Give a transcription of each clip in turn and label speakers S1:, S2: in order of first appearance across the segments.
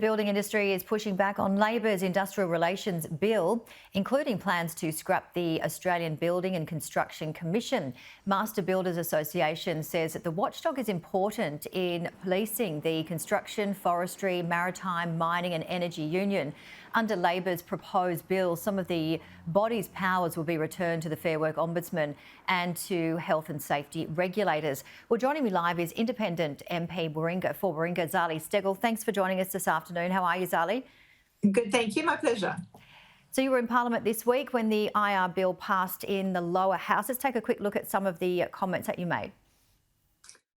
S1: The building industry is pushing back on Labor's industrial relations bill, including plans to scrap the Australian Building and Construction Commission. Master Builders Association says that the watchdog is important in policing the construction, forestry, maritime, mining and energy union. Under Labor's proposed bill, some of the body's powers will be returned to the Fair Work Ombudsman and to health and safety regulators. Well, joining me live is independent MP for Warringah, Zali Steggall. Thanks for joining us this afternoon. How are you, Zali?
S2: Good, thank you. My pleasure.
S1: So you were in Parliament this week when the IR bill passed in the lower house. Let's take a quick look at some of the comments that you made.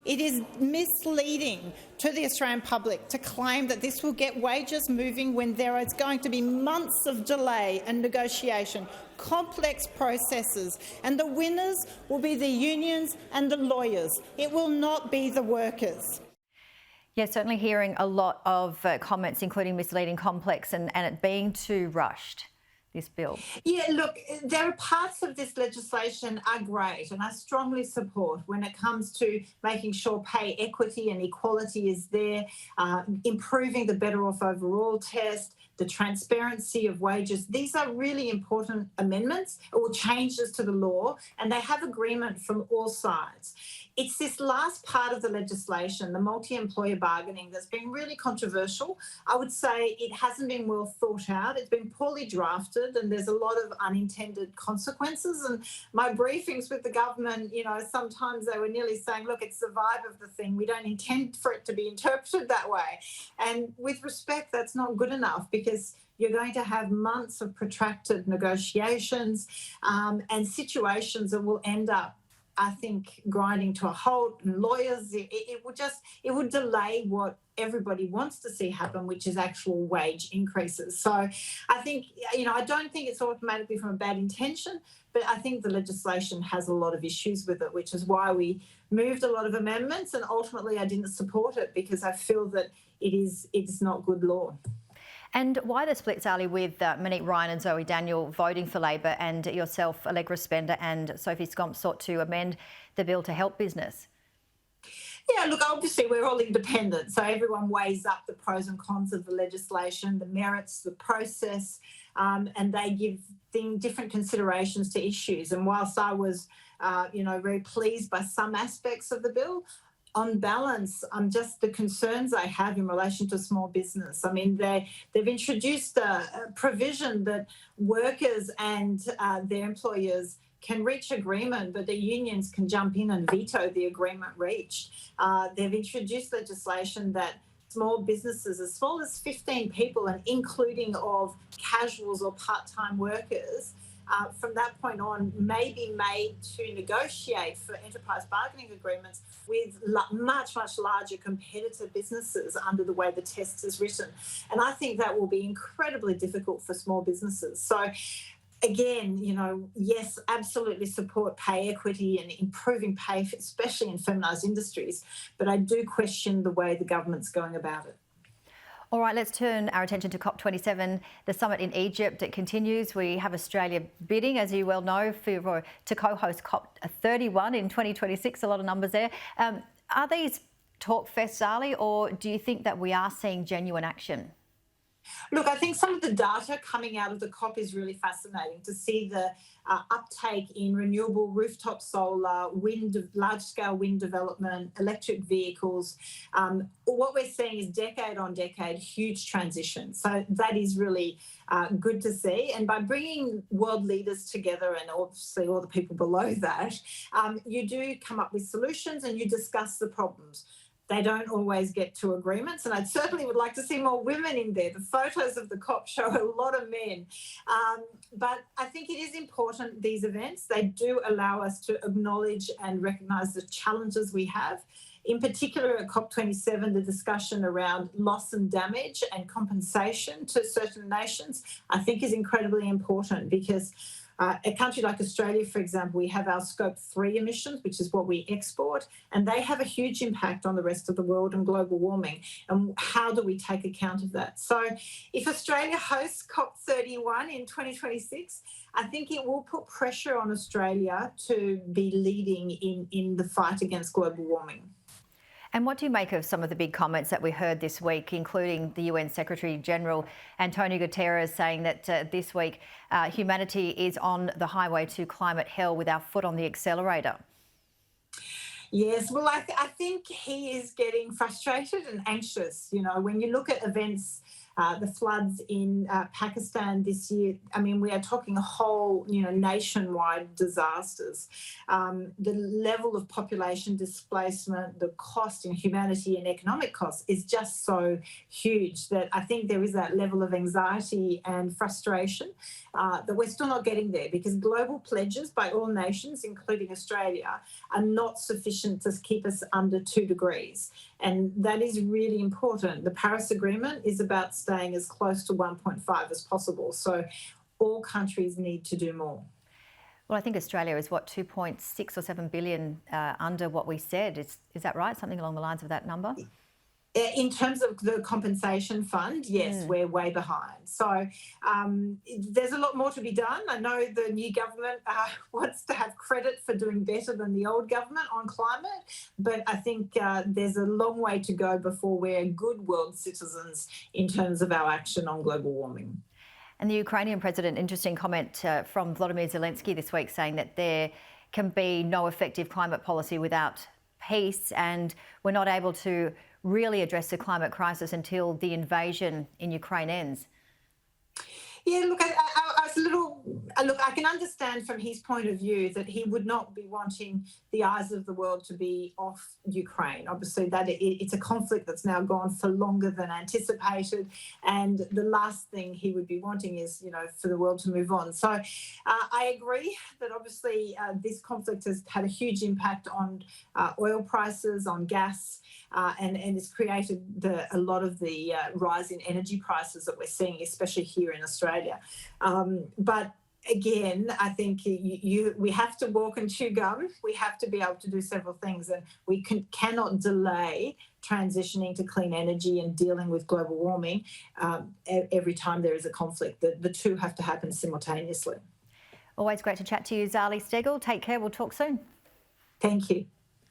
S3: It is misleading to the Australian public to claim that this will get wages moving when there is going to be months of delay and negotiation, complex processes, and the winners will be the unions and the lawyers. It will not be the workers.
S1: Yeah, certainly hearing a lot of comments, including misleading, complex and it being too rushed, this bill.
S2: Yeah, look, there are parts of this legislation are great and I strongly support when it comes to making sure pay equity and equality is there, improving the Better Off Overall test, the transparency of wages. These are really important amendments or changes to the law, and they have agreement from all sides. It's this last part of the legislation, the multi-employer bargaining, that's been really controversial. I would say it hasn't been well thought out. It's been poorly drafted and there's a lot of unintended consequences. And my briefings with the government, sometimes they were nearly saying, look, it's the vibe of the thing. We don't intend for it to be interpreted that way. And with respect, that's not good enough because you're going to have months of protracted negotiations and situations that will end up, I think, grinding to a halt. And lawyers, it would delay what everybody wants to see happen, which is actual wage increases. So I think, I don't think it's automatically from a bad intention, but I think the legislation has a lot of issues with it, which is why we moved a lot of amendments. And ultimately, I didn't support it because I feel that it's not good law.
S1: And why the split, Zali, with Monique Ryan and Zoe Daniel voting for Labor and yourself, Allegra Spender and Sophie Scomp, sought to amend the bill to help business?
S2: Yeah, look, obviously we're all independent, so everyone weighs up the pros and cons of the legislation, the merits, the process, and they give different considerations to issues. And whilst I was, very pleased by some aspects of the bill, on balance, just the concerns I have in relation to small business. I mean, they've introduced a provision that workers and their employers can reach agreement, but the unions can jump in and veto the agreement reached. They've introduced legislation that small businesses as small as 15 people and including of casuals or part-time workers from that point on may be made to negotiate for enterprise bargaining agreements with much, much larger competitor businesses under the way the test is written. And I think that will be incredibly difficult for small businesses. So again, yes, absolutely support pay equity and improving pay, especially in feminised industries, but I do question the way the government's going about it.
S1: All right, let's turn our attention to COP27, the summit in Egypt. It continues. We have Australia bidding, as you well know, to co-host COP31 in 2026. A lot of numbers there. Are these talk fests, Zali, or do you think that we are seeing genuine action?
S2: Look, I think some of the data coming out of the COP is really fascinating to see the uptake in renewable rooftop solar, large-scale wind development, electric vehicles. What we're seeing is decade on decade, huge transition. So that is really good to see. And by bringing world leaders together and obviously all the people below that, you do come up with solutions and you discuss the problems. They don't always get to agreements, and I certainly would like to see more women in there. The photos of the COP show a lot of men. But I think it is important, these events, they do allow us to acknowledge and recognise the challenges we have. In particular at COP27, the discussion around loss and damage and compensation to certain nations, I think is incredibly important because a country like Australia, for example, we have our Scope 3 emissions, which is what we export, and they have a huge impact on the rest of the world and global warming. And how do we take account of that? So if Australia hosts COP31 in 2026, I think it will put pressure on Australia to be leading in the fight against global warming.
S1: And what do you make of some of the big comments that we heard this week, including the UN Secretary General Antonio Guterres saying that this week humanity is on the highway to climate hell with our foot on the accelerator?
S2: Yes, well, I think he is getting frustrated and anxious. You know, when you look at events, the floods in Pakistan this year, I mean, we are talking a whole, nationwide disasters. The level of population displacement, the cost in humanity and economic costs is just so huge that I think there is that level of anxiety and frustration that we're still not getting there, because global pledges by all nations, including Australia, are not sufficient to keep us under 2 degrees. And that is really important. The Paris Agreement is about staying as close to 1.5 as possible. So all countries need to do more.
S1: Well, I think Australia is, 2.6 or 7 billion under what we said. Is that right? Something along the lines of that number?
S2: In terms of the compensation fund, yes, we're way behind. So there's a lot more to be done. I know the new government wants to have credit for doing better than the old government on climate, but I think there's a long way to go before we're good world citizens in terms of our action on global warming.
S1: And the Ukrainian president, interesting comment from Volodymyr Zelensky this week, saying that there can be no effective climate policy without peace, and we're not able to really address the climate crisis until the invasion in Ukraine ends.
S2: Yeah, look, I was a little. Look, I can understand from his point of view that he would not be wanting the eyes of the world to be off Ukraine. Obviously, that it's a conflict that's now gone for longer than anticipated, and the last thing he would be wanting is, for the world to move on. So, I agree that obviously this conflict has had a huge impact on oil prices, on gas, and it's created a lot of the rise in energy prices that we're seeing, especially here in Australia. But again, I think we have to walk and chew gum. We have to be able to do several things, and we cannot delay transitioning to clean energy and dealing with global warming every time there is a conflict. The two have to happen simultaneously.
S1: Always great to chat to you, Zali Steggall. Take care. We'll talk soon.
S2: Thank you.